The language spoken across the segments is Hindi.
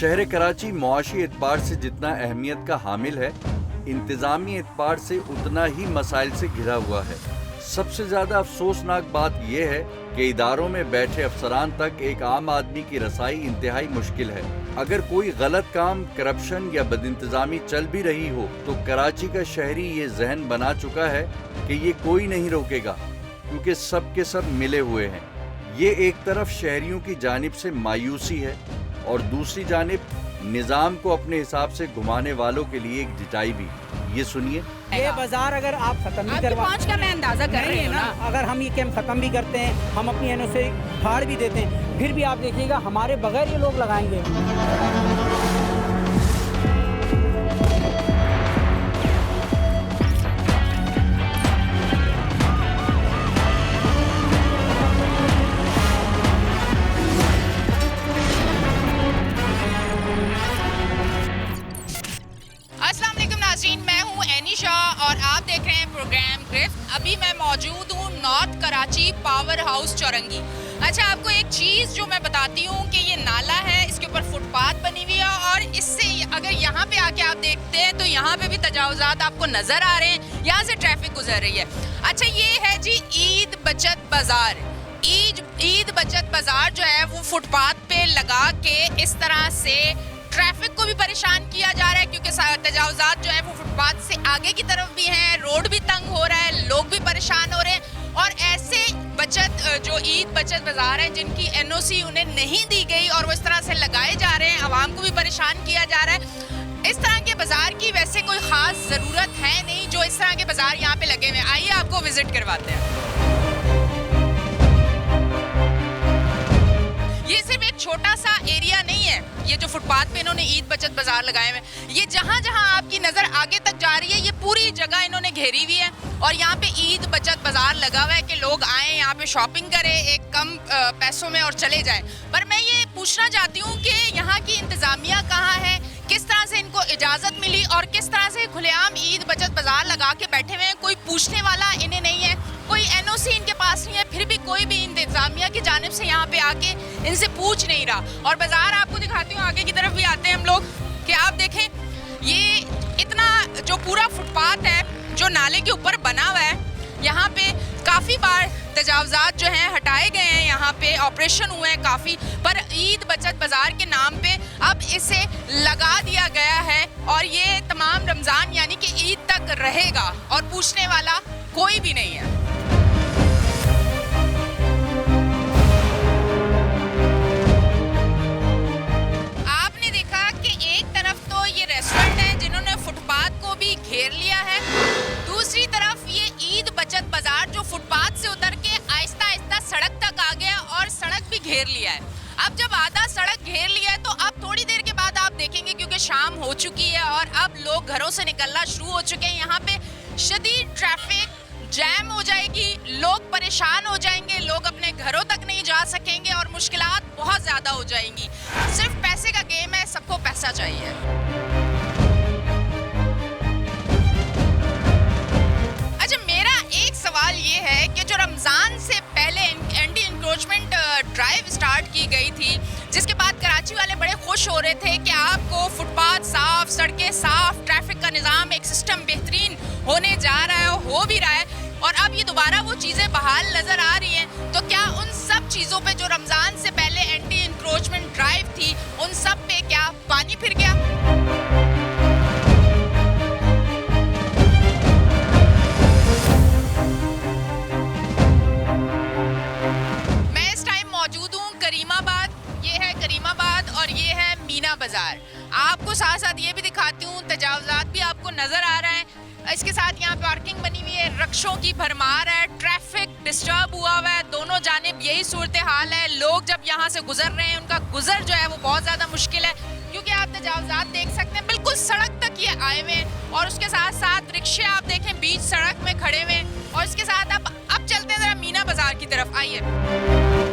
शहर कराची मुआशी एतबार से जितना अहमियत का हामिल है, इंतजामी एतबार से उतना ही मसाइल से घिरा हुआ है। सबसे ज्यादा अफसोसनाक बात यह है कि इदारों में बैठे अफसरान तक एक आम आदमी की रसाई इंतहाई मुश्किल है। अगर कोई गलत काम, करप्शन या बदइंतजामी चल भी रही हो तो कराची का शहरी ये जहन बना चुका है कि ये कोई नहीं रोकेगा, क्योंकि सब के सब मिले हुए हैं। ये एक तरफ शहरियों की जानिब से मायूसी है और दूसरी जानिब निज़ाम को अपने हिसाब से घुमाने वालों के लिए एक जिताई भी। ये सुनिए। ये बाजार अगर आप खत्म भी करवा का मैं अंदाजा कर रही हूँ ना, अगर हम ये कैंप खत्म भी करते हैं, हम अपनी एनओसी फाड़ भी देते हैं, फिर भी आप देखिएगा हमारे बगैर ये लोग लगाएंगे। मैं हूँ एनिशा और आप देख रहे हैं प्रोग्राम गिरफ्त। अभी मैं मौजूद हूँ नॉर्थ कराची पावर हाउस चौरंगी। अच्छा, आपको एक चीज़ जो मैं बताती हूँ कि ये नाला है, इसके ऊपर फुटपाथ बनी हुई है और इससे अगर यहाँ पे आके आप देखते हैं तो यहाँ पे भी तजावुज़ात आपको नज़र आ रहे हैं, यहाँ से ट्रैफिक गुजर रही है। अच्छा, ये है जी ईद बचत बाज़ार। ईद बचत बाज़ार जो है वो फुटपाथ पे लगा के इस तरह से ट्रैफिक को भी परेशान किया जा रहा है, क्योंकि तजावुज़ात जो है वो फुटपाथ से आगे की तरफ भी हैं, रोड भी तंग हो रहा है, लोग भी परेशान हो रहे हैं। और ऐसे जो ईद बचत बाज़ार हैं जिनकी एनओसी उन्हें नहीं दी गई और वो इस तरह से लगाए जा रहे हैं, आवाम को भी परेशान किया जा रहा है। इस तरह के बाज़ार की वैसे कोई ख़ास ज़रूरत है नहीं जो इस तरह के बाज़ार यहाँ पे लगे हुए हैं। आइए आपको विजिट करवाते हैं। ये सिर्फ एक छोटा सा एरिया नहीं है, ये जो फुटपाथ पे इन्होंने ईद बचत बाजार लगाए हुए, ये जहाँ जहाँ आपकी नज़र आगे तक जा रही है, ये पूरी जगह इन्होंने घेरी हुई है और यहाँ पे ईद बचत बाजार लगा हुआ है कि लोग आएँ, यहाँ पे शॉपिंग करें एक कम पैसों में और चले जाएं। पर मैं ये पूछना चाहती हूँ कि यहाँ की इंतज़ामिया कहाँ है, किस तरह से इनको इजाज़त मिली और किस तरह से खुलेआम ईद बचत बाजार लगा के बैठे हुए हैं। कोई पूछने वाला इन्हें नहीं है, कोई एनओसी इनके पास नहीं है, फिर भी कोई भी इंतजामिया की जानिब से यहाँ पे आके इनसे पूछ नहीं रहा। और बाजार आपको दिखाती हूँ, आगे की तरफ भी आते हैं हम लोग, कि आप देखें ये इतना जो पूरा फुटपाथ है जो नाले के ऊपर बना हुआ है, यहाँ पे काफ़ी बार तजावुज़ात जो हैं हटाए गए हैं, यहाँ पे ऑपरेशन हुए हैं काफ़ी, पर ईद बचत बाज़ार के नाम पे अब इसे लगा दिया गया है और ये तमाम रमज़ान यानी कि ईद तक रहेगा और पूछने वाला कोई भी नहीं है। आपने देखा कि एक तरफ तो ये रेस्टोरेंट है जिन्होंने फुटपाथ को भी घेर लिया है, दूसरी तरफ ये ईद बचत बाजार जो फुटपाथ से उतर के आहिस्ता आहिस्ता सड़क तक आ गया और सड़क भी घेर लिया है। अब जब आधा सड़क घेर लिया है तो अब थोड़ी देर के बाद आप देखेंगे, क्योंकि शाम हो चुकी है और अब लोग घरों से निकलना शुरू हो चुके हैं, यहाँ पे शदीद ट्रैफिक जैम हो जाएगी, लोग परेशान हो जाएंगे, लोग अपने घरों तक नहीं जा सकेंगे और मुश्किलात बहुत ज़्यादा हो जाएंगी। सिर्फ पैसे का गेम है, सबको पैसा चाहिए। अच्छा, मेरा एक सवाल ये है कि जो रमज़ान से पहले एंटी इंक्रोचमेंट ड्राइव स्टार्ट की गई थी, जिसके बाद कराची वाले बड़े खुश हो रहे थे कि आपको फुटपाथ साफ, सड़कें साफ, ट्रैफिक का निज़ाम, एक सिस्टम बेहतरीन होने जा रहा है, हो भी रहा है, और अब ये दोबारा वो चीज़ें बहाल नज़र आ रही हैं, तो क्या उन सब चीज़ों पे जो रमज़ान से पहले एंटी इंक्रोचमेंट ड्राइव थी, उन सब पे क्या पानी फिर गया? मैं इस टाइम मौजूद हूँ करीमाबाद। ये है करीमाबाद और ये है मीना बाज़ार। आपको साथ साथ ये भी दिखाती हूँ, तजावुज़ात भी आपको नज़र आ रहा है, इसके साथ यहाँ पार्किंग बनी हुई है, रक्षों की भरमार है, ट्रैफिक डिस्टर्ब हुआ हुआ है, दोनों जानिब यही सूरत हाल है। लोग जब यहाँ से गुजर रहे हैं, उनका गुजर जो है वो बहुत ज़्यादा मुश्किल है, क्योंकि आप तजावुज़ात देख सकते हैं बिल्कुल सड़क तक ये आए हुए हैं और उसके साथ साथ रिक्शे आप देखें बीच सड़क में खड़े हुए हैं। और इसके साथ अब चलते हैं ज़रा मीना बाज़ार की तरफ। आइए,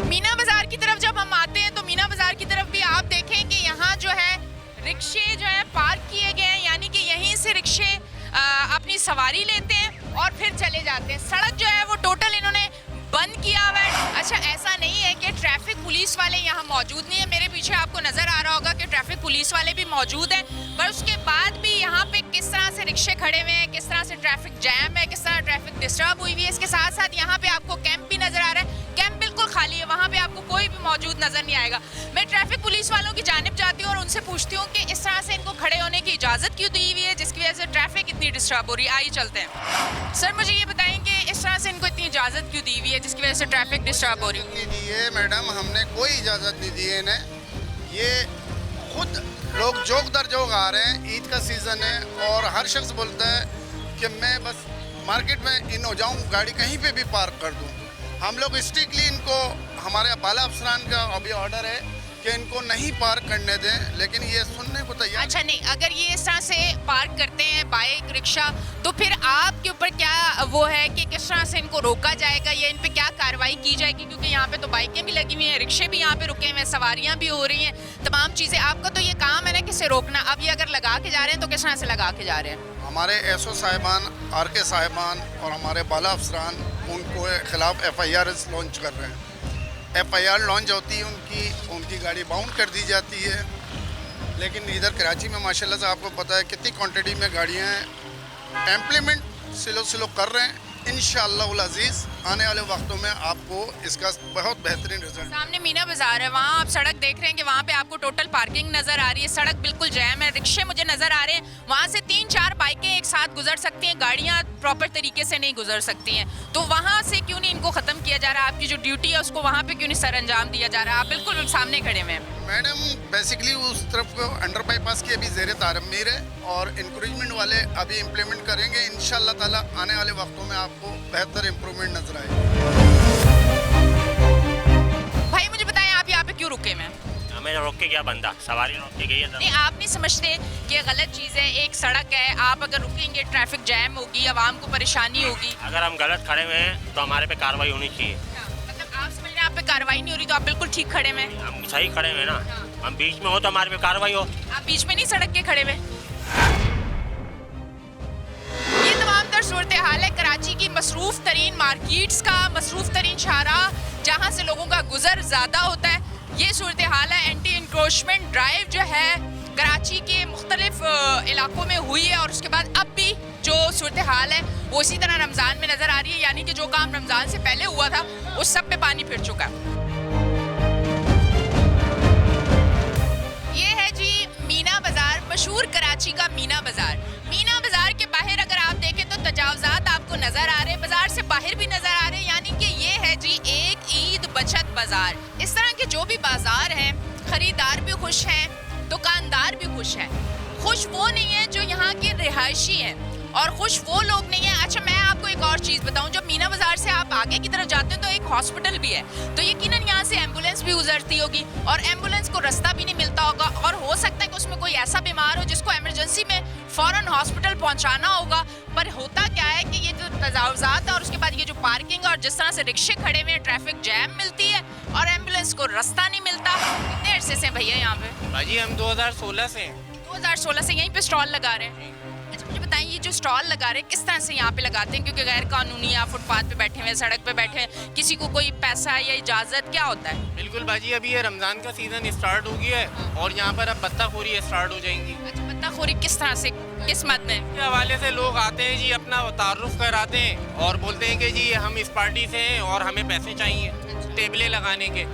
मीना बाज़ार की तरफ जब हम आते हैं तो मीना बाज़ार की तरफ भी आप देखें कि यहाँ जो है रिक्शे जो है पार्क किए गए हैं, यानी कि यहीं से रिक्शे अपनी सवारी लेते हैं और फिर चले जाते हैं। सड़क जो है वो टोटल इन्होंने बंद किया हुआ है। अच्छा, ऐसा नहीं है कि ट्रैफिक पुलिस वाले यहाँ मौजूद नहीं है। मेरे पीछे आपको नजर आ रहा होगा कि ट्रैफिक पुलिस वाले भी मौजूद हैं, पर उसके बाद भी यहाँ पे किस तरह से रिक्शे खड़े हुए हैं, किस तरह से ट्रैफिक जैम है, किस तरह ट्रैफिक डिस्टर्ब हुई हुई है। इसके साथ साथ यहाँ पे आपको कैंप भी नजर आ रहा है। कैंप बिल्कुल खाली है, वहाँ पे आपको कोई भी मौजूद नजर नहीं आएगा। मैं ट्रैफिक पुलिस वालों की जानिब जाती हूँ और उनसे पूछती हूँ कि इस तरह से इनको खड़े होने की इजाजत क्यों दी हुई है, जिसकी वजह से ट्रैफिक इतनी डिस्टर्ब हो रही है। आइए चलते हैं। सर, मुझे ये बताएं कि इस तरह से इनको इतनी इजाजत क्यों दी हुई है जिसकी वजह से ट्रैफिक डिस्टर्ब हो रही है? नहीं दी है मैडम, हमने कोई इजाज़त नहीं दी है इन्हें। ये खुद लोग जोक दर जोक आ रहे हैं, ईद का सीज़न है और हर शख्स बोलता है कि मैं बस मार्केट में इन हो जाऊँ, गाड़ी कहीं पे भी पार्क कर दूँ। हम लोग स्ट्रिक्टली इनको, हमारे बाला अफसरान का अभी ऑर्डर है कि इनको नहीं पार्क करने दें, लेकिन ये सुनने को तैयार। अच्छा, नहीं, अगर ये इस तरह से पार्क करते हैं बाइक रिक्शा, तो फिर आपके ऊपर क्या वो है कि किस तरह से इनको रोका जाएगा या इन पे क्या कार्रवाई की जाएगी? क्योंकि यहाँ पे तो बाइकें भी लगी हुई हैं, रिक्शे भी यहाँ पे रुके हुए हैं, सवारियाँ भी हो रही हैं, तमाम चीज़ें। आपका तो ये काम है ना किसे रोकना। अब ये अगर लगा के जा रहे हैं तो किस तरह से लगा के जा रहे हैं? हमारे एसओ साहिबान, आरके साहिबान और हमारे बाला अफसरान उनको खिलाफ FIR लॉन्च कर रहे हैं। FIR लॉन्च होती है उनकी गाड़ी बाउंड कर दी जाती है। लेकिन इधर कराची में माशाल्लाह से आपको पता है कितनी क्वांटिटी में गाड़ियाँ हैं। इम्प्लीमेंट स्लो कर रहे हैं। इंशाअल्लाह उल अज़ीज़ आने वाले वक्तों में आपको इसका बहुत बेहतरीन रिजल्ट। सामने मीना बाजार है, वहाँ आप सड़क देख रहे हैं कि वहाँ पे आपको टोटल पार्किंग नजर आ रही है, सड़क बिल्कुल जैम है, रिक्शे मुझे नजर आ रहे हैं। वहाँ से 3-4 बाइकें एक साथ गुजर सकती हैं, गाड़ियाँ प्रॉपर तरीके से नहीं गुजर सकती हैं। तो वहाँ से क्यों नहीं इनको ख़त्म किया जा रहा? आपकी जो ड्यूटी है उसको वहाँ पे क्यों नहीं सर अंजाम दिया जा रहा? आप बिल्कुल सामने खड़े हुए हैं। मैडम, बेसिकली उस तरफ को अंडर बाईपास की अभी ज़ेर तामीर है और इंक्रेजमेंट वाले अभी इम्प्लीमेंट करेंगे। इंशाअल्लाह ताला आने वाले वक्तों में आपको बेहतर इम्प्रूवमेंट नजर आएगी। भाई, मुझे बताएं आप यहाँ पे क्यों रुके हुए हैं? हमें रोक के क्या बंदा, सवारी रोक के गई है। नहीं, आप नहीं समझते कि ये गलत चीज़ है? एक सड़क है, आप अगर रुकेंगे ट्रैफिक जैम होगी, आवाम को परेशानी होगी। अगर हम गलत खड़े हुए हैं तो हमारे पे कार्रवाई होनी चाहिए। मतलब आप समझ रहे हैं आप पे कार्रवाई नहीं हो रही तो आप बिल्कुल ठीक खड़े हुए हैं? हम सही खड़े हुए हैं ना, हम बीच में हो तो हमारे पे कार्रवाई हो। आप बीच में नहीं सड़क के खड़े हुए? ये तमाम तर सूरत हाल है कराची की मसरूफ तरीन मार्केट्स का, मसरूफ तरीन शाहराह जहाँ से लोगों का गुजर ज़्यादा होता है। ये सूरत हाल है। एंटी इंक्रोचमेंट ड्राइव जो है कराची के मुख्तलिफ इलाकों में हुई है और उसके बाद अब भी जो सूरत हाल है वो इसी तरह रमज़ान में नज़र आ रही है। यानी कि जो काम रमज़ान से पहले हुआ था उस सब पे पानी फिर चुका है। ये है जी मीना बाजार, मशहूर कराची का मीना बाजार। मीना बाजार के बाहर अगर आप देखें तो तजावजात आपको नजर आ रहे हैं, बाजार से बाहर भी नजर आ रहे हैं। यानी कि ये है जी एक ईद बचत बाजार। इस तरह के जो भी बाजार हैं, खरीदार भी खुश हैं, दुकानदार भी खुश हैं। खुश वो नहीं है जो यहाँ के रिहायशी हैं और खुश वो लोग नहीं है। अच्छा, मैं आपको एक और चीज़ बताऊं, जब मीना बाजार से आप आगे की तरफ जाते हो तो एक हॉस्पिटल भी है, तो यकीनन यहाँ से एम्बुलेंस भी गुजरती होगी और एम्बुलेंस को रास्ता भी नहीं मिलता होगा और हो सकता है कि उसमें कोई ऐसा बीमार हो जिसको इमरजेंसी में फ़ौरन हॉस्पिटल पहुँचाना होगा। पर होता क्या है कि ये जो तजावुज़ात है और उसके बाद ये जो पार्किंग और जिस तरह से रिक्शे खड़े हुए हैं, ट्रैफिक जैम मिलती है और एम्बुलेंस को रास्ता नहीं मिलता। कितने अरसे से भैया यहाँ पे? भाजी हम 2016 से 2016 से यहीं पे स्टॉल लगा रहे हैं। अच्छा, मुझे बताइए ये जो स्टॉल लगा रहे हैं किस तरह से यहाँ पे लगाते हैं? क्योंकि गैर कानूनी आप फुटपाथ पे बैठे हुए हैं, सड़क पे बैठे हैं, किसी को कोई पैसा या इजाज़त क्या होता है? बिल्कुल भाजी, अभी ये रमज़ान का सीज़न स्टार्ट हो गया है और यहाँ पर अब बत्ताखोरी स्टार्ट हो जाएंगी। अच्छा, बत्ताखोरी किस तरह से, किस मद में? के हवाले से लोग आते हैं जी, अपना तारुफ कराते हैं और बोलते हैं कि जी हम इस पार्टी से हैं और हमें पैसे चाहिए टेबलें लगाने के।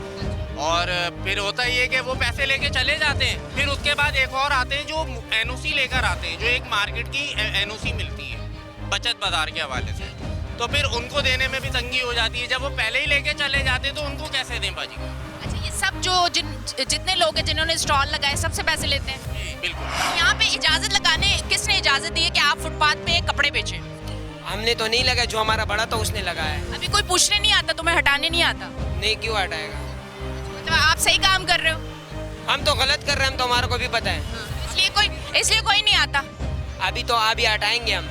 और फिर होता ये कि वो पैसे लेके चले जाते हैं। फिर उसके बाद एक और आते हैं जो NOC लेकर आते हैं, जो एक मार्केट की NOC मिलती है बचत बाजार के हवाले से, तो फिर उनको देने में भी तंगी हो जाती है। जब वो पहले ही लेके चले जाते हैं तो उनको कैसे दें भाजी? अच्छा, ये सब जो जितने लोग हैं जिन्होंने स्टॉल लगाए सबसे पैसे लेते हैं? जी बिल्कुल। यहाँ पे इजाज़त लगाने किसने इजाज़त दी है कि आप फुटपाथ पे कपड़े बेचें? हमने तो नहीं लगाया, जो हमारा बड़ा था उसने लगाया है। अभी कोई पूछने नहीं आता, तुम्हें हटाने नहीं आता? नहीं, क्यों हटाएगा? मतलब आप सही काम कर रहे हो? हम तो गलत कर रहे हैं, हम तो हमारे को भी पता है। इसलिए कोई नहीं आता? अभी तो अभी हटाएंगे हम,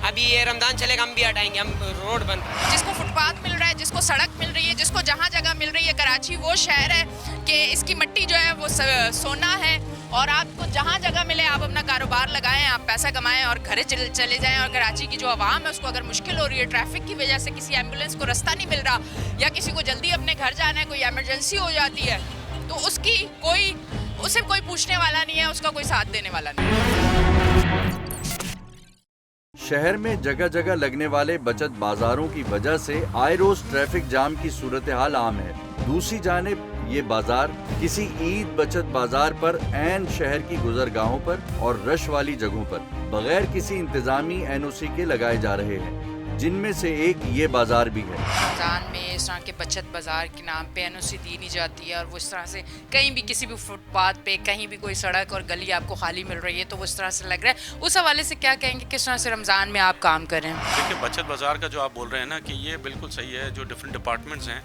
अभी ये रमजान चलेगा हम भी हटाएंगे। हम रोड बन रहा है, जिसको फुटपाथ मिल रहा है, जिसको सड़क मिल रही है, जिसको जहाँ जगह मिल रही है, कराची वो शहर है कि इसकी मिट्टी जो है वो सोना है और आपको जहाँ जगह मिले आप अपना कारोबार लगाएं, आप पैसा कमाएं और घर चले जाएं। और कराची की जो आवाम है उसको अगर मुश्किल हो रही है ट्रैफिक की वजह से, किसी एम्बुलेंस को रास्ता नहीं मिल रहा या किसी को जल्दी अपने घर जाना है, कोई इमरजेंसी हो जाती है, तो उसे कोई पूछने वाला नहीं है, उसका कोई साथ देने वाला नहीं है। शहर में जगह जगह लगने वाले बचत बाजारों की वजह से आए रोज ट्रैफिक जाम की सूरत हाल आम है। दूसरी जानिब ये बाजार किसी ईद बचत बाजार पर ऐन शहर की गुजरगाहों पर और रश वाली जगहों पर बगैर किसी इंतजामी एनओसी के लगाए जा रहे हैं, जिनमें से एक ये बाजार भी है। रमजान में इस तरह के बचत बाजार के नाम पे एनओसी दी नहीं जाती है और वो इस तरह से कहीं भी किसी भी फुटपाथ पे कहीं भी कोई सड़क और गली आपको खाली मिल रही है तो वो इस तरह से लग रहा है। उस हवाले से क्या कहेंगे, किस तरह से रमज़ान में आप काम कर रहे हैं? देखिए, बचत बाज़ार का जो आप बोल रहे हैं ना कि ये बिल्कुल सही है। जो डिफरेंट डिपार्टमेंट्स हैं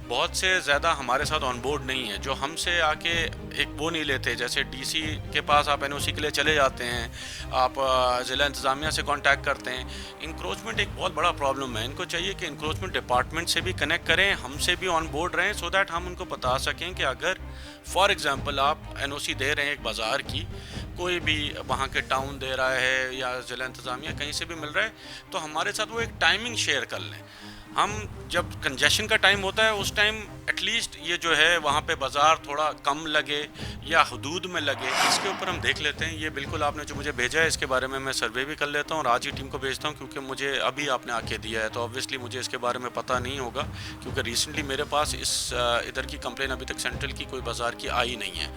बहुत से ज़्यादा हमारे साथ ऑन बोर्ड नहीं है, जो हमसे आके एक वो नहीं लेते। जैसे डीसी के पास आप एनओसी के लिए चले जाते हैं, आप ज़िला इंतज़ामिया से कांटेक्ट करते हैं। इंक्रोचमेंट एक बहुत बड़ा प्रॉब्लम है। इनको चाहिए कि इंक्रोचमेंट डिपार्टमेंट से भी कनेक्ट करें, हमसे भी ऑन बोर्ड रहें, सो दैट हम उनको बता सकें कि अगर फॉर एग्जांपल आप एनओसी दे रहे हैं एक बाज़ार की, कोई भी वहाँ के टाउन दे रहा है या ज़िला इंतज़ामिया कहीं से भी मिल रहा है, तो हमारे साथ वो एक टाइमिंग शेयर कर लें। हम जब कंजेशन का टाइम होता है उस टाइम एटलीस्ट ये जो है वहाँ पे बाज़ार थोड़ा कम लगे या हदूद में लगे, इसके ऊपर हम देख लेते हैं। ये बिल्कुल आपने जो मुझे भेजा है इसके बारे में मैं सर्वे भी कर लेता हूँ और आज ही टीम को भेजता हूँ, क्योंकि मुझे अभी आपने आके दिया है तो ऑब्वियसली मुझे इसके बारे में पता नहीं होगा, क्योंकि रिसेंटली मेरे पास इस इधर की कंप्लेन अभी तक सेंट्रल की कोई बाज़ार की आई नहीं है।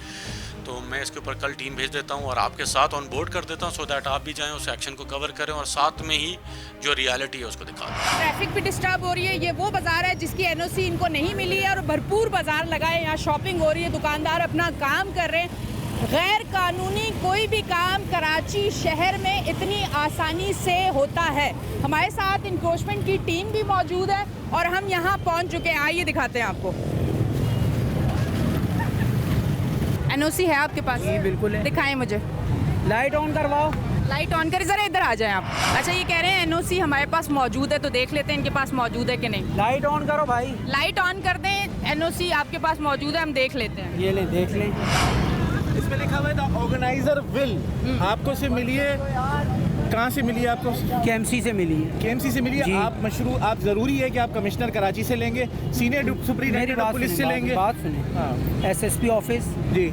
तो मैं इसके ऊपर कल टीम भेज देता हूँ और आपके साथ ऑन बोर्ड कर देता हूँ, सो दैट आप भी जाएँ उस एक्शन को कवर करें और साथ में ही जो रियलिटी है उसको दिखा दें। ट्रैफिक भी डिस्टर्ब हो रही है। ये वो बाजार है जिसकी एनओसी इनको नहीं मिली है और भरपूर बाजार लगाए, यहाँ शॉपिंग हो रही है, दुकानदार अपना काम कर रहे हैं। गैर कानूनी कोई भी काम कराची शहर में इतनी आसानी से होता है। हमारे साथ इंक्रोचमेंट की टीम भी मौजूद है और हम यहाँ पहुँच चुके हैं। आइए दिखाते हैं आपको। एनओसी है आपके पास? जी बिल्कुल है। दिखाएं मुझे। लाइट ऑन करवाओ। लाइट ऑन करें, ज़रा इधर आ जाएं आप। अच्छा, ये कह रहे हैं एनओसी हमारे पास मौजूद है, तो देख लेते हैं इनके पास मौजूद है कि नहीं। लाइट ऑन करो भाई। लाइट ऑन कर दें, एनओसी आपके पास मौजूद है, हम देख लेते हैं। ये लें, देख लें। इसमें लिखा हुआ है द ऑर्गेनाइजर विल। आपको से मिली है, कहाँ से मिली है आपको? केएमसी से मिली है। केएमसी से मिली है। आप मशरू, आप ज़रूरी है कि आप कमिश्नर कराची से लेंगे, सीनियर सुपरिटेंडेंट ऑफ पुलिस से लेंगे। बात सुने, एसएसपी ऑफिस,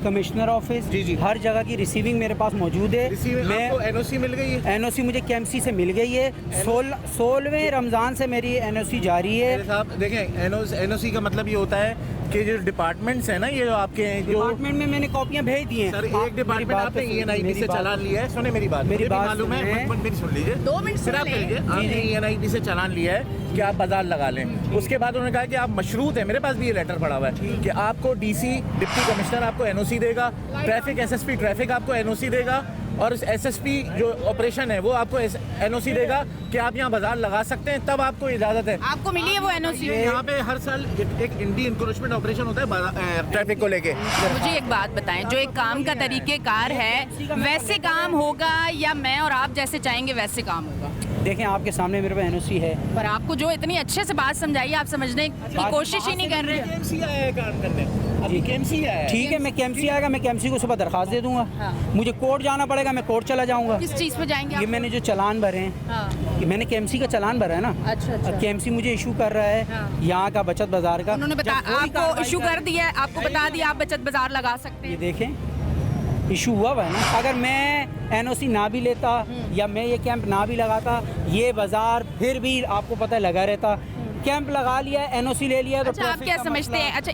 कमिश्नर ऑफिस, जी हर जगह की रिसीविंग मेरे पास मौजूद है। मैं एनओसी मिल गई है? एनओसी मुझे केएमसी से मिल गई है। 16वें रमज़ान से मेरी एनओसी जारी है। साहब देखें, एनओसी का मतलब ये होता है कि जो डिपार्टमेंट्स है ना, ये जो आपके डिपार्टमेंट में मैंने कॉपियां भेज दी हैं। सर, एक डिपार्टमेंट आपने ईएनआईटी से चालान लिया है। सुने मेरी बात, मेरी बात मालूम है, मेरी सुन लीजिए 2 मिनट सर। आप कहिए, आपने ईएनआईटी से चालान लिया है कि आप बाजार लगा लें। उसके बाद उन्होंने कहा कि आप मशरूत है, मेरे पास भी ये लेटर पड़ा हुआ है कि आपको डीसी डिप्टी कमिश्नर आपको एनओसी देगा, ट्रैफिक एसएसपी ट्रैफिक आपको एनओसी देगा और एसएसपी जो ऑपरेशन है वो आपको एनओसी देगा कि आप यहाँ बाजार लगा सकते हैं, तब आपको इजाजत है। आपको मिली है वो एनओसी? यहाँ पे हर साल एक इंडी इंक्रोचमेंट ऑपरेशन होता है ट्रैफिक को लेके। मुझे एक बात बताएं, जो एक काम का तरीकेकार है वैसे काम होगा या मैं और आप जैसे चाहेंगे वैसे काम होगा? देखें, आपके सामने मेरे पास एनओसी है। पर आपको जो इतनी अच्छे से बात समझाई, आप समझने की कोशिश ही नहीं कर रहे। केएमसी आया है काम करने, अभी केएमसी आया है। ठीक है, मैं केएमसी आएगा, मैं केएमसी को सुबह दरखास्त दे दूंगा। मुझे कोर्ट जाना पड़ेगा, मैं कोर्ट चला जाऊंगा। किस चीज़ पे जाएंगे? ये मैंने जो चालान भरे हैं, ये मैंने केएमसी का चालान भरा है ना। अच्छा। केएमसी मुझे इशू कर रहा है यहाँ का बचत बाजार का। उन्होंने आपको इशू कर दिया है, आपको बता दिया आप बचत बाजार लगा सकते ये हैं। देखें, इशू हुआ हुआ है ना। अगर मैं एनओसी ना भी लेता या मैं ये कैंप ना भी लगाता, ये बाजार फिर भी आपको पता है लगा रहता। कैंप लगा लिया, एनओसी ले लिया, तो अच्छा, आप क्या समझते हैं? अच्छा,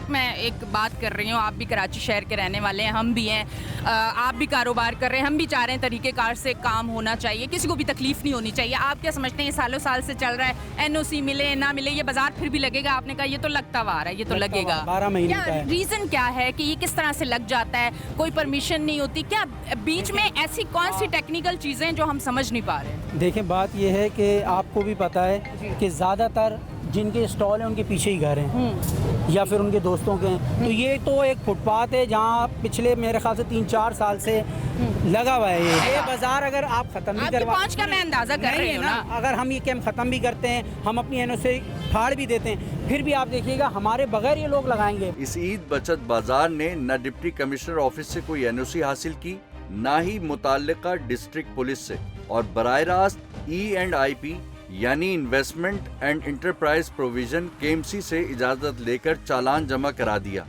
मैं एक बात कर रही हूँ, आप भी कराची शहर के रहने वाले हैं, हम भी हैं, आप भी कारोबार कर रहे हैं, हम भी चाह रहे हैं तरीक़ेकार से काम होना चाहिए, किसी को भी तकलीफ नहीं होनी चाहिए। आप क्या समझते हैं, सालों साल से चल रहा है, एनओसी मिले ना मिले ये बाजार फिर भी लगेगा? आपने कहा ये तो लगता हुआ आ रहा है, ये तो लगेगा। 12 महीने का है। रीज़न क्या है कि ये किस तरह से लग जाता है? कोई परमिशन नहीं होती क्या? बीच में ऐसी कौन सी टेक्निकल चीज़ें जो हम समझ नहीं पा रहे हैं? देखें, बात यह है कि आपको भी पता है कि ज़्यादातर जिनके स्टॉल हैं उनके पीछे ही घर हैं या फिर उनके दोस्तों के हैं। तो ये तो एक फुटपाथ है जहाँ पिछले मेरे ख्याल से 3-4 साल से लगा हुआ है। ये बाजार अगर आप ख़त्म भी करवा, पहुँच का मैं अंदाज़ा कर रही हूँ ना, अगर हम ये कैंप ख़त्म भी करते हैं, हम अपनी एनओसी फाड़ भी देते हैं, फिर भी आप देखिएगा हमारे बगैर ये लोग लगाएंगे। इस ईद बचत बाजार ने न डिप्टी कमिश्नर ऑफिस से कोई एनओसी हासिल की ना ही मुताल्लिका डिस्ट्रिक्ट पुलिस से, और बराह रास्त E&IP यानी investment and enterprise provision KMC से इजाज़त लेकर चालान जमा करा दिया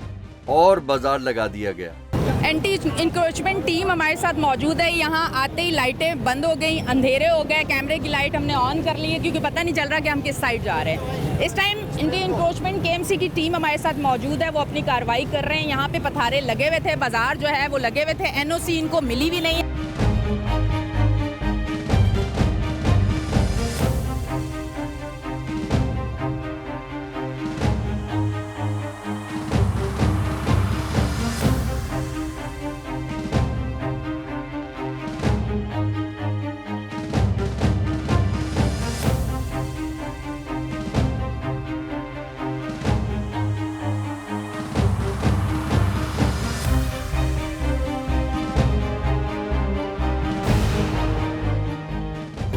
और बाजार लगा दिया गया। एंटी इंक्रोचमेंट टीम हमारे साथ मौजूद है। यहाँ आते ही लाइटें बंद हो गई, अंधेरे हो गए, कैमरे की लाइट हमने ऑन कर ली है क्योंकि पता नहीं चल रहा कि हम किस साइड जा रहे हैं। इस टाइम एंटी इंक्रोचमेंट KMC की टीम हमारे साथ मौजूद है, वो अपनी कार्रवाई कर रहे हैं। यहाँ पे पथारे लगे हुए थे, बाजार जो है वो लगे हुए थे, NOC इनको मिली भी नहीं है।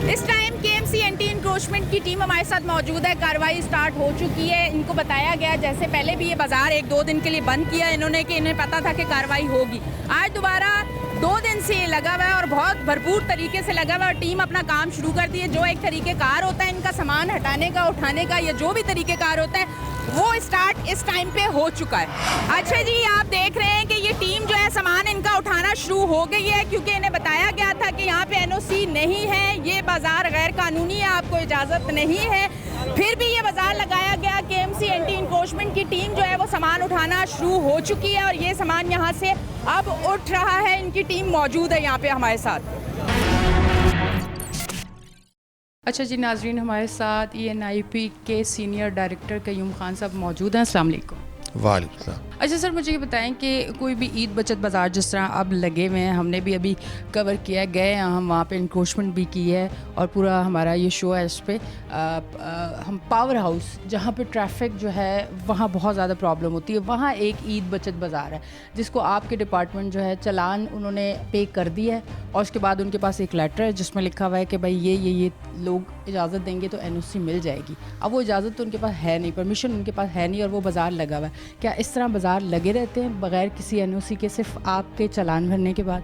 इस टाइम KMC एंटी इंक्रोचमेंट की टीम हमारे साथ मौजूद है। कार्रवाई स्टार्ट हो चुकी है। इनको बताया गया, जैसे पहले भी ये बाजार 1-2 दिन के लिए बंद किया इन्होंने कि इन्हें पता था कि कार्रवाई होगी। आज दोबारा 2 दिन से ये लगा हुआ है और बहुत भरपूर तरीके से लगा हुआ है। टीम अपना काम शुरू कर दी है। जो एक तरीक़ेकार होता है इनका सामान हटाने का, उठाने का, या जो भी तरीक़ेकार होता है वो स्टार्ट इस टाइम पे हो चुका है। अच्छा जी, आप देख रहे हैं कि ये टीम जो है सामान इनका उठाना शुरू हो गई है क्योंकि इन्हें बताया गया था कि यहाँ पे NOC नहीं है, ये बाजार गैर कानूनी है, आपको इजाज़त नहीं है। फिर भी ये बाजार लगाया गया। KMC एंटी इंक्रोचमेंट की टीम जो है वो सामान उठाना शुरू हो चुकी है और ये सामान यहाँ से अब उठ रहा है। इनकी टीम मौजूद है यहाँ पे हमारे साथ। अच्छा जी नाजरीन, हमारे साथ ENIP के सीनियर डायरेक्टर कयूम खान साहब मौजूद हैं। अस्सलाम वालेकुम। वालेकुम सलाम। अच्छा सर, मुझे ये बताएं कि कोई भी ईद बचत बाज़ार जिस तरह अब लगे हुए हैं, हमने भी अभी कवर किया है, गए हम वहाँ पे इंक्रोचमेंट भी की है और पूरा हमारा ये शो है इस पर। हम पावर हाउस जहाँ पे ट्रैफिक जो है वहाँ बहुत ज़्यादा प्रॉब्लम होती है, वहाँ एक ईद बचत बाज़ार है जिसको आपके डिपार्टमेंट जो है चालान उन्होंने पे कर दिया है और उसके बाद उनके पास एक लेटर है जिसमें लिखा हुआ है कि भाई ये लोग इजाज़त देंगे तो NOC मिल जाएगी। अब वो इजाज़त तो उनके पास है नहीं, परमिशन उनके पास है नहीं और वो बाज़ार लगा हुआ है। क्या इस तरह बाज़ार लगे रहते हैं बगैर किसी NOC के, सिर्फ आपके चालान भरने के बाद?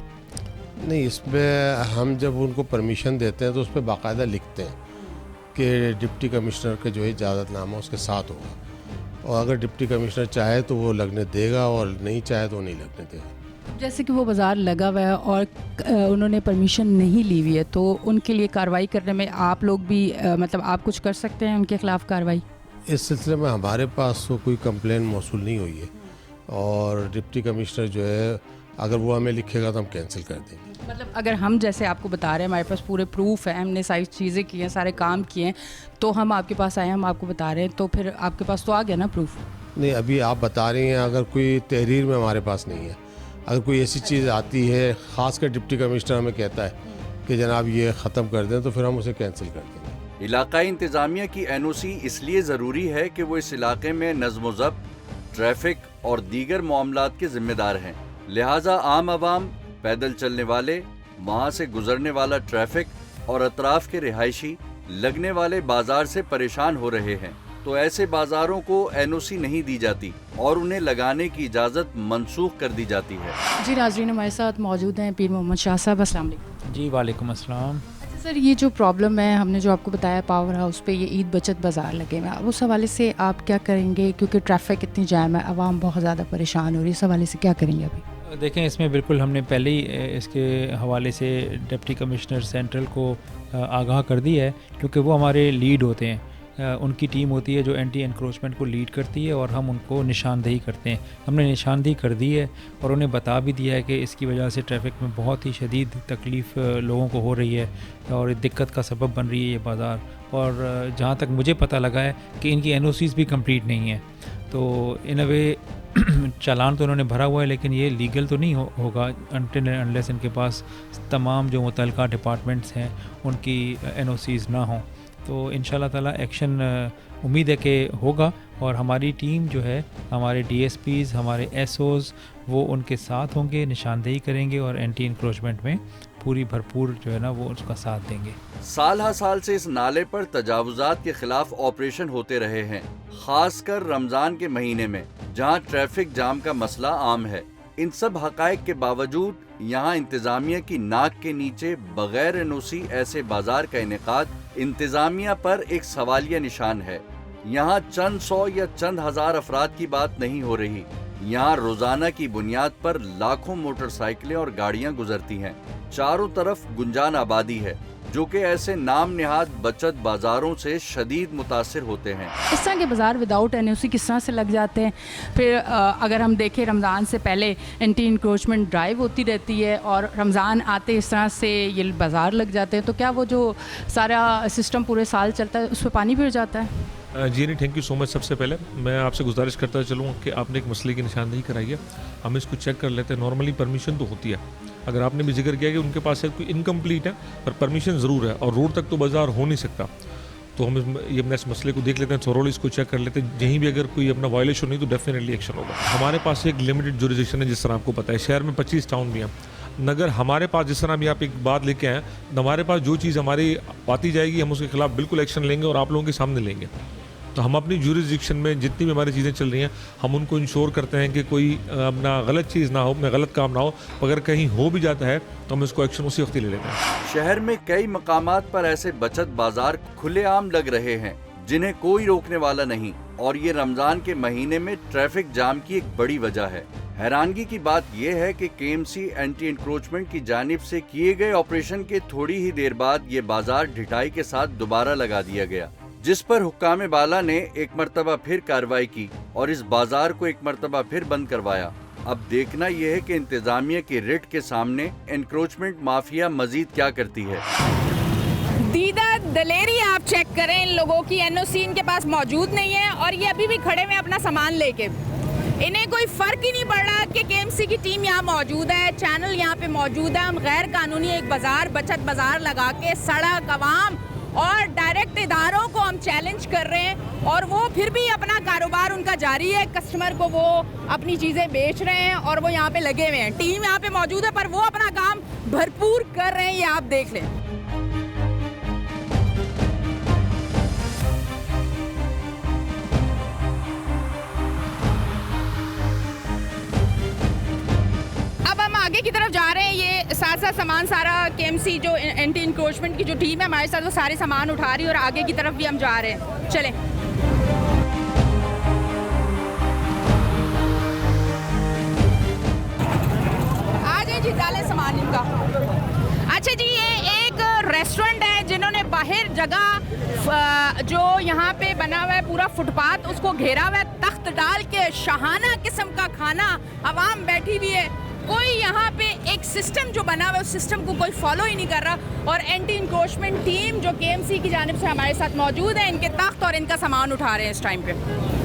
नहीं, इसमें हम जब उनको परमिशन देते हैं तो उस पर बाकायदा लिखते हैं कि डिप्टी कमिश्नर के जो है इजाज़तनामा उसके साथ होगा और अगर डिप्टी कमिश्नर चाहे तो वो लगने देगा और नहीं चाहे तो नहीं लगने देगा। जैसे कि वो बाज़ार लगा हुआ है और उन्होंने परमिशन नहीं ली हुई है तो उनके लिए कार्रवाई करने में आप लोग भी मतलब आप कुछ कर सकते हैं उनके ख़िलाफ़ कार्रवाई? इस सिलसिले में हमारे पास तो कोई कंप्लेन मौसूल नहीं हुई है और डिप्टी कमिश्नर जो है अगर वो हमें लिखेगा तो हम कैंसिल कर देंगे। मतलब अगर हम जैसे आपको बता रहे हैं हमारे पास पूरे प्रूफ है, हमने सारी चीज़ें की हैं, सारे काम किए हैं, तो हम आपके पास आए, हम आपको बता रहे हैं, तो फिर आपके पास तो आ गया ना प्रूफ? नहीं, अभी आप बता रही हैं, अगर कोई तहरीर में हमारे पास नहीं है। अगर कोई ऐसी चीज़ आती है, ख़ासकर डिप्टी कमिश्नर हमें कहता है कि जनाब ये ख़त्म कर दें, तो फिर हम उसे कैंसिल कर देंगे। इलाकाई इंतज़ामिया की NOC इसलिए ज़रूरी है कि वो इस इलाके में नज़्म ज़ब्त, ट्रैफिक और दीगर मामलात के ज़िम्मेदार हैं। लिहाजा आम आवाम, पैदल चलने वाले, वहाँ से गुजरने वाला ट्रैफिक और अतराफ़ के रिहायशी लगने वाले बाज़ार से परेशान हो रहे हैं, तो ऐसे बाज़ारों को NOC नहीं दी जाती और उन्हें लगाने की इजाज़त मनसूख कर दी जाती है। जी नाज़रीन, हमारे साथ मौजूद हैं पीर मोहम्मद शाह साहब। अस्सलाम वालेकुम। जी वालेकुम अस्सलाम। अच्छा सर, ये जो प्रॉब्लम है हमने जो आपको बताया पावर हाउस पे ये ईद बचत बाज़ार लगे हुए हैं, अब उस हवाले से आप क्या करेंगे क्योंकि ट्रैफिक इतनी जाम है, आवाम बहुत ज़्यादा परेशान हो रही है, इस हवाले से क्या करेंगे अभी? देखें, इसमें बिल्कुल हमने पहले ही इसके हवाले से डिप्टी कमिश्नर सेंट्रल को आगाह कर दिया है क्योंकि वो हमारे लीड होते हैं, उनकी टीम होती है जो एंटी एनक्रोचमेंट को लीड करती है और हम उनको निशानदेही करते हैं। हमने निशानदेही कर दी है और उन्हें बता भी दिया है कि इसकी वजह से ट्रैफिक में बहुत ही शदीद तकलीफ़ लोगों को हो रही है और दिक्कत का सबब बन रही है ये बाज़ार। और जहाँ तक मुझे पता लगा है कि इनकी NOCs भी कंप्लीट नहीं है, तो इन अ वे चालान तो उन्होंने भरा हुआ है लेकिन ये लीगल तो नहीं होगा अनटिल अनलेस इनके पास तमाम जो मुतल्लिका डिपार्टमेंट्स हैं उनकी NOCs ना हों। तो इंशाल्लाह ताला एक्शन उम्मीद है कि होगा और हमारी टीम जो है, हमारे DSPs, हमारे SOs, वो उनके साथ होंगे, निशानदेही करेंगे और एंटी इंक्रोचमेंट में पूरी भरपूर जो है ना वो उसका साथ देंगे। साल हर साल से इस नाले पर तजावुजात के खिलाफ ऑपरेशन होते रहे हैं, खासकर रमज़ान के महीने में जहां ट्रैफिक जाम का मसला आम है। इन सब हकायक के बावजूद यहाँ इंतजामिया की नाक के नीचे बगैर एनओसी ऐसे बाजार का इनेकाद इंतजामिया पर एक सवालिया निशान है। यहाँ चंद सौ या चंद हजार अफराद की बात नहीं हो रही, यहाँ रोजाना की बुनियाद पर लाखों मोटरसाइकिलें और गाड़ियाँ गुजरती हैं। चारों तरफ गुंजान आबादी है जो कि ऐसे नाम निहाद बचत बाजारों से शदीद मुतासिर होते हैं। इस तरह के बाज़ार विदाउट एनओसी किस तरह से लग जाते हैं। फिर अगर हम देखें रमज़ान से पहले एंटी इंक्रोचमेंट ड्राइव होती रहती है और रमज़ान आते इस तरह से ये बाज़ार लग जाते हैं, तो क्या वो जो सारा सिस्टम पूरे साल चलता है उस पर पानी फिर जाता है? जी नहीं, थैंक यू सो मच। सबसे पहले मैं आपसे गुजारिश करता चलूँ कि आपने एक मसले की निशानदेही कराई है, हम इसको चेक कर लेते हैं। नॉर्मली परमिशन तो होती है, अगर आपने भी जिक्र किया कि उनके पास कोई इनकम्प्लीट है पर परमिशन ज़रूर है और रोड तक तो बाज़ार हो नहीं सकता, तो हम ये अपने इस मसले को देख लेते हैं, थोरोली इसको चेक कर लेते हैं। यहीं भी अगर कोई अपना वायलेशन नहीं तो डेफिनेटली एक्शन होगा। हमारे पास एक लिमिटेड जुरिडिक्शन है, जिस तरह आपको पता है शहर में 25 टाउन भी हैं। नगर हमारे पास जिस तरह भी आप एक बात लेके आए, हमारे पास जो चीज़ हमारी आती जाएगी हम उसके खिलाफ बिल्कुल एक्शन लेंगे और आप लोगों के सामने लेंगे। तो हम अपनी जुरिडिक्शन में जितनी भी हमारी चीज़ें चल रही हैं हम उनको इंश्योर करते हैं कि कोई अपना गलत चीज़ ना हो, अपना गलत काम ना हो। अगर कहीं हो भी जाता है तो हम इसको एक्शन उसी वक्त ही ले लेते हैं। शहर में कई मकामात पर ऐसे बचत बाजार खुलेआम लग रहे हैं जिन्हें कोई रोकने वाला नहीं, और ये रमजान के महीने में ट्रैफिक जाम की एक बड़ी वजह है। हैरानगी की बात यह है कि केएमसी एंटी इंक्रोचमेंट की जानिब से किए गए ऑपरेशन के थोड़ी ही देर बाद ये बाजार ढिठाई के साथ दोबारा लगा दिया गया, जिस पर हुक्काम बाला ने एक मर्तबा फिर कार्रवाई की और इस बाजार को एक मर्तबा फिर बंद करवाया। अब देखना यह है कि इंतजामिया की रिट के सामने एनक्रोचमेंट माफिया मजीद क्या करती है। दीदा दलेरी आप चेक करें, इन लोगों की एनओसी इनके पास मौजूद नहीं है और ये अभी भी खड़े हुए अपना सामान लेके। इन्हें कोई फर्क ही नहीं पड़ रहा कि केएमसी की टीम यहाँ मौजूद है, चैनल यहाँ पे मौजूद है। हम गैर कानूनी एक बाजार, बचत बाजार लगा के सड़क, अवाम और डायरेक्ट इदारों को हम चैलेंज कर रहे हैं और वो फिर भी अपना कारोबार उनका जारी है। कस्टमर को वो अपनी चीज़ें बेच रहे हैं और वो यहाँ पे लगे हुए हैं। टीम यहाँ पे मौजूद है पर वो अपना काम भरपूर कर रहे हैं, ये आप देख लें। आगे की तरफ जा रहे हैं, ये सारा सामान सारा केएमसी जो एंटी इंक्रोचमेंट की जो टीम है हमारे साथ वो सारे सामान उठा रही है और आगे की तरफ भी हम जा रहे हैं। चलें। आ जाए जी, डालें सामान इनका। अच्छा जी, ये एक रेस्टोरेंट है जिन्होंने बाहर जगह जो यहाँ पे बना हुआ है पूरा फुटपाथ, उसको घेरा हुआ है, तख्त डाल के शाहाना किस्म का खाना, आवाम बैठी हुई है। कोई यहाँ पे एक सिस्टम जो बना हुआ है उस सिस्टम को कोई फॉलो ही नहीं कर रहा और एंटी इंक्रोचमेंट टीम जो केएमसी की जानिब से हमारे साथ मौजूद है, इनके तख्त और इनका सामान उठा रहे हैं इस टाइम पे।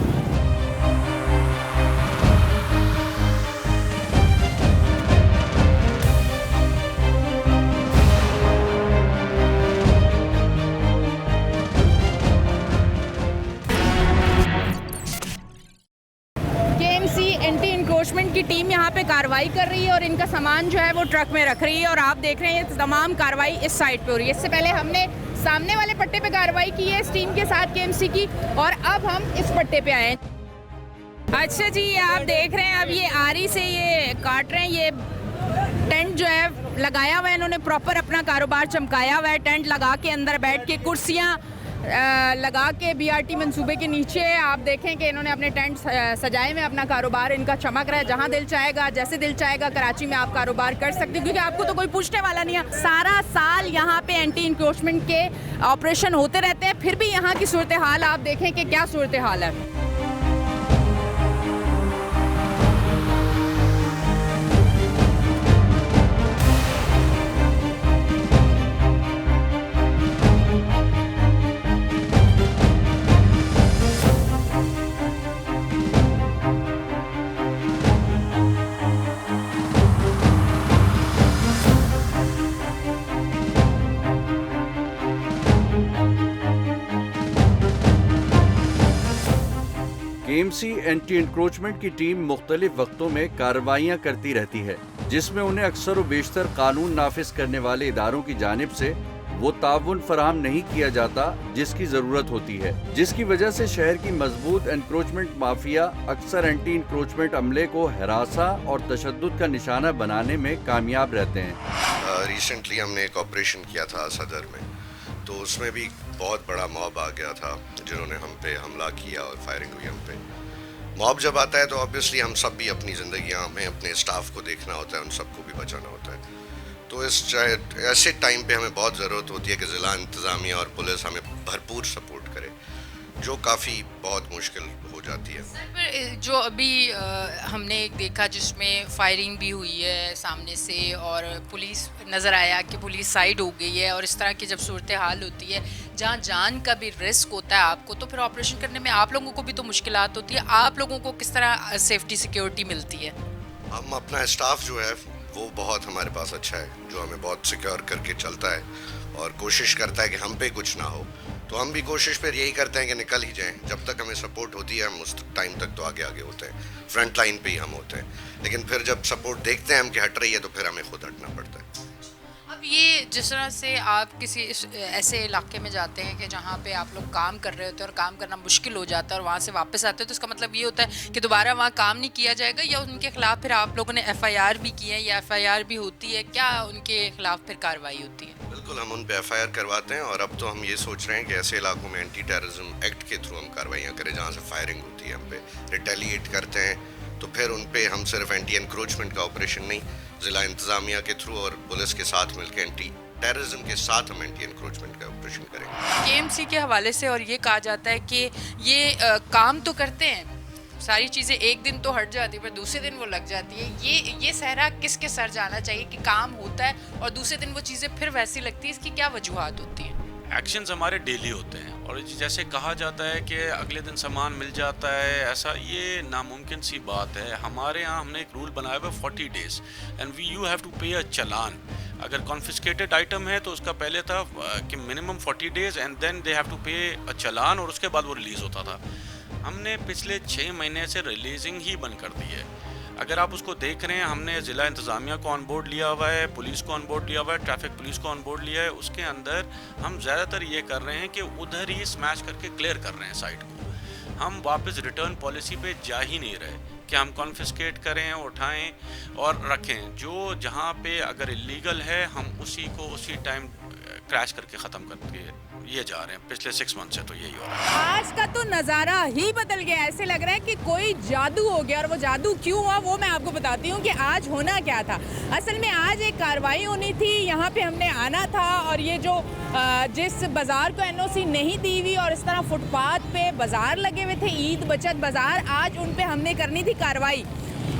एंटी इंक्रोचमेंट की टीम यहाँ पे कार्रवाई कर रही है और इनका सामान जो है वो ट्रक में रख रही है और आप देख रहे हैं ये तमाम कार्रवाई इस साइड पे हो रही है। इससे पहले हमने सामने वाले पट्टे पे कार्रवाई की है इस टीम के साथ केएमसी की और अब हम इस पट्टे पे आए हैं। अच्छा जी, आप देख रहे हैं अब ये आरी से ये काट रहे हैं, ये टेंट जो है लगाया हुआ है, इन्होंने प्रॉपर अपना कारोबार चमकाया हुआ है। टेंट लगा के अंदर बैठ के कुर्सियाँ लगा के बीआरटी मंसूबे के नीचे आप देखें कि इन्होंने अपने टेंट सजाए में अपना कारोबार इनका चमक रहा है। जहां दिल चाहेगा, जैसे दिल चाहेगा कराची में आप कारोबार कर सकते हैं क्योंकि आपको तो कोई पूछने वाला नहीं है। सारा साल यहाँ पे एंटी इंक्रोचमेंट के ऑपरेशन होते रहते हैं, फिर भी यहाँ की सूरत हाल आप देखें कि क्या सूरत हाल है। केएमसी एंटी इंक्रोचमेंट की टीम मुख्तलिफ वक्तों में कार्रवाइयाँ करती रहती है जिसमें उन्हें अक्सर व बेशतर कानून नाफिज करने वाले इदारों की जानिब से वो ताउन फराहम नहीं किया जाता जिसकी जरूरत होती है, जिसकी वजह से शहर की मजबूत एनक्रोचमेंट माफिया अक्सर एंटी इंक्रोचमेंट अमले को हरासा और तशद्दुद का निशाना बनाने में कामयाब रहते हैं। रिसेंटली हमने एक ऑपरेशन किया था सदर में, तो उसमें भी बहुत बड़ा मॉब आ गया था जिन्होंने हम पे हमला किया और फायरिंग हुई हम पे। मॉब जब आता है तो ऑब्वियसली हम सब भी अपनी ज़िंदगियाँ में अपने स्टाफ को देखना होता है, उन सबको भी बचाना होता है। तो ऐसे टाइम पे हमें बहुत ज़रूरत होती है कि ज़िला इंतज़ामिया और पुलिस हमें भरपूर सपोर्ट करे, जो काफ़ी बहुत मुश्किल हो जाती है। सर, जो अभी हमने एक देखा जिसमें फायरिंग भी हुई है सामने से और पुलिस नज़र आया कि पुलिस साइड हो गई है, और इस तरह की जब सूरत हाल होती है जहाँ जान का भी रिस्क होता है आपको, तो फिर ऑपरेशन करने में आप लोगों को भी तो मुश्किलात होती है। आप लोगों को किस तरह सेफ्टी सिक्योरिटी मिलती है? हम अपना स्टाफ जो है वो बहुत हमारे पास अच्छा है, जो हमें बहुत सिक्योर करके चलता है और कोशिश करता है कि हम पे कुछ ना हो। तो हम भी कोशिश फिर यही करते हैं कि निकल ही जाएं। जब तक हमें सपोर्ट होती है हम उस टाइम तक तो आगे आगे होते हैं, फ्रंट लाइन पे ही हम होते हैं। लेकिन फिर जब सपोर्ट देखते हैं हम कि हट रही है तो फिर हमें खुद हटना पड़ता है। अब ये जिस तरह से आप किसी ऐसे इलाके में जाते हैं कि जहाँ पे आप लोग काम कर रहे होते हैं और काम करना मुश्किल हो जाता है और वहाँ से वापस आते हैं, तो इसका मतलब ये होता है कि दोबारा वहाँ काम नहीं किया जाएगा, या उनके खिलाफ फिर आप लोगों ने FIR भी की है या FIR भी होती है, क्या उनके खिलाफ फिर कार्रवाई होती है? बिल्कुल, हम उन पे FIR करवाते हैं और अब तो हम ये सोच रहे हैं कि ऐसे इलाकों में एंटी टेररिज्म एक्ट के थ्रू हम कार्रवाइयाँ करें जहाँ से फायरिंग होती है, हम पे रिटेलिएट करते हैं। तो फिर उन पे हम सिर्फ एंटी एनक्रोचमेंट का ऑपरेशन नहीं, ज़िला इंतज़ामिया के थ्रू और पुलिस के साथ मिलकर एंटी टेररिज्म के साथ हम एंटी एनक्रोचमेंट का ऑपरेशन करेंगे। KMC के हवाले से और ये कहा जाता है कि ये काम तो करते हैं, सारी चीज़ें एक दिन तो हट जाती है पर दूसरे दिन वो लग जाती है। ये सहरा किसके सर जाना चाहिए कि काम होता है और दूसरे दिन वो चीज़ें फिर वैसी लगती है? इसकी क्या वजूहात होती हैं? एक्शंस हमारे डेली होते हैं और जैसे कहा जाता है कि अगले दिन सामान मिल जाता है, ऐसा ये नामुमकिन सी बात है। हमारे यहाँ हमने एक रूल बनाया हुआ 40 days and you have to pay a चलान। अगर कॉन्फिस्केटेड आइटम है तो उसका पहले था कि minimum 40 days and then they have to pay a चलान, और उसके बाद वो रिलीज़ होता था। हमने पिछले 6 महीने से रिलीजिंग ही बंद कर दी है। अगर आप उसको देख रहे हैं, हमने ज़िला इंतज़ामिया को ऑन बोर्ड लिया हुआ है, पुलिस को ऑन बोर्ड लिया हुआ है, ट्रैफिक पुलिस को ऑन बोर्ड लिया है। उसके अंदर हम ज़्यादातर ये कर रहे हैं कि उधर ही स्मैश करके क्लियर कर रहे हैं साइट को। हम वापस रिटर्न पॉलिसी पे जा ही नहीं रहे कि हम कॉन्फिस्केट करें, उठाएं और रखें। जो जहाँ पे अगर इलीगल है हम उसी को उसी टाइम क्रैश करके ख़त्म करके ये जा रहे हैं। पिछले 6 मंथ से तो यही हो रहा है। आज का तो नज़ारा ही बदल गया, ऐसे लग रहा है कि कोई जादू हो गया। और वो जादू क्यों हुआ वो मैं आपको बताती हूँ कि आज होना क्या था। असल में आज एक कार्रवाई होनी थी, यहाँ पे हमने आना था और ये जो जिस बाज़ार को NOC नहीं दी हुई और इस तरह फुटपाथ पे बाज़ार लगे हुए थे, ईद बचत बाज़ार, आज उन पे हमने करनी थी कार्रवाई।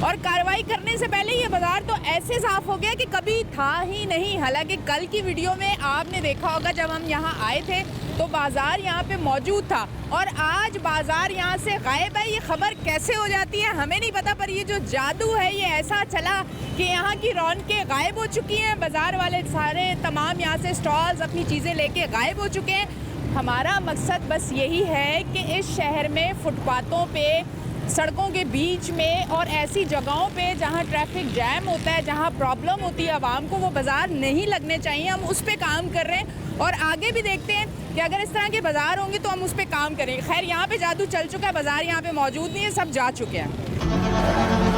और कार्रवाई करने से पहले ये बाज़ार तो ऐसे साफ़ हो गया कि कभी था ही नहीं। हालांकि कल की वीडियो में आपने देखा होगा जब हम यहाँ आए थे तो बाज़ार यहाँ पे मौजूद था और आज बाज़ार यहाँ से गायब है। ये खबर कैसे हो जाती है हमें नहीं पता, पर ये जो जादू है ये ऐसा चला कि यहाँ की रौनकें गायब हो चुकी हैं। बाज़ार वाले सारे तमाम यहाँ से स्टॉल्स अपनी चीज़ें लेके गायब हो चुके हैं। हमारा मकसद बस यही है कि इस शहर में फुटपाथों पे, सड़कों के बीच में और ऐसी जगहों पे जहाँ ट्रैफिक जैम होता है, जहाँ प्रॉब्लम होती है आवाम को, वो बाज़ार नहीं लगने चाहिए। हम उस पे काम कर रहे हैं और आगे भी देखते हैं कि अगर इस तरह के बाज़ार होंगे तो हम उस पे काम करेंगे। खैर यहाँ पे जादू चल चुका है, बाज़ार यहाँ पे मौजूद नहीं है, सब जा चुके हैं।